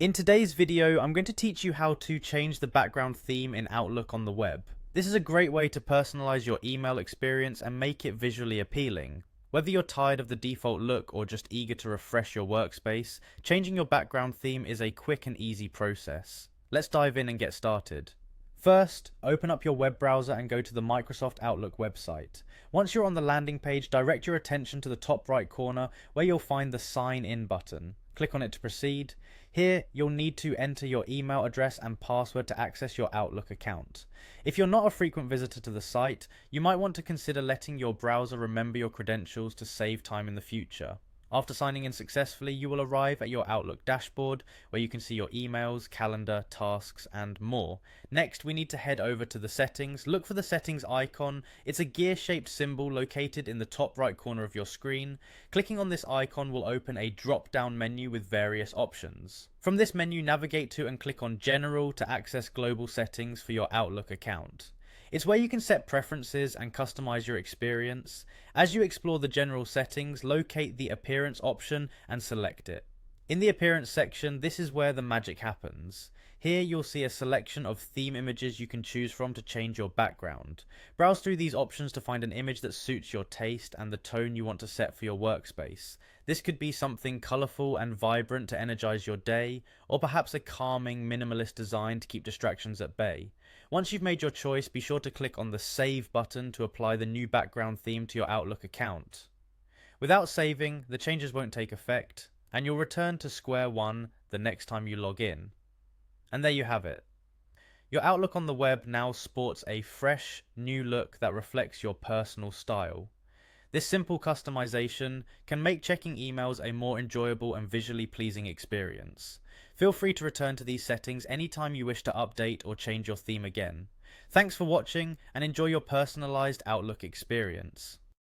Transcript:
In today's video, I'm going to teach you how to change the background theme in Outlook on the web. This is a great way to personalize your email experience and make it visually appealing. Whether you're tired of the default look or just eager to refresh your workspace, changing your background theme is a quick and easy process. Let's dive in and get started. First, open up your web browser and go to the Microsoft Outlook website. Once you're on the landing page, direct your attention to the top right corner where you'll find the Sign In button. Click on it to proceed. Here, you'll need to enter your email address and password to access your Outlook account. If you're not a frequent visitor to the site, you might want to consider letting your browser remember your credentials to save time in the future. After signing in successfully, you will arrive at your Outlook dashboard where you can see your emails, calendar, tasks, and more. Next, we need to head over to the settings. Look for the settings icon. It's a gear-shaped symbol located in the top right corner of your screen. Clicking on this icon will open a drop-down menu with various options. From this menu, navigate to and click on General to access global settings for your Outlook account. It's where you can set preferences and customize your experience. As you explore the general settings, locate the Appearance option and select it. In the Appearance section, this is where the magic happens. Here you'll see a selection of theme images you can choose from to change your background. Browse through these options to find an image that suits your taste and the tone you want to set for your workspace. This could be something colourful and vibrant to energize your day, or perhaps a calming, minimalist design to keep distractions at bay. Once you've made your choice, be sure to click on the Save button to apply the new background theme to your Outlook account. Without saving, the changes won't take effect, and you'll return to square one the next time you log in. And there you have it. Your Outlook on the web now sports a fresh, new look that reflects your personal style. This simple customization can make checking emails a more enjoyable and visually pleasing experience. Feel free to return to these settings anytime you wish to update or change your theme again. Thanks for watching and enjoy your personalized Outlook experience.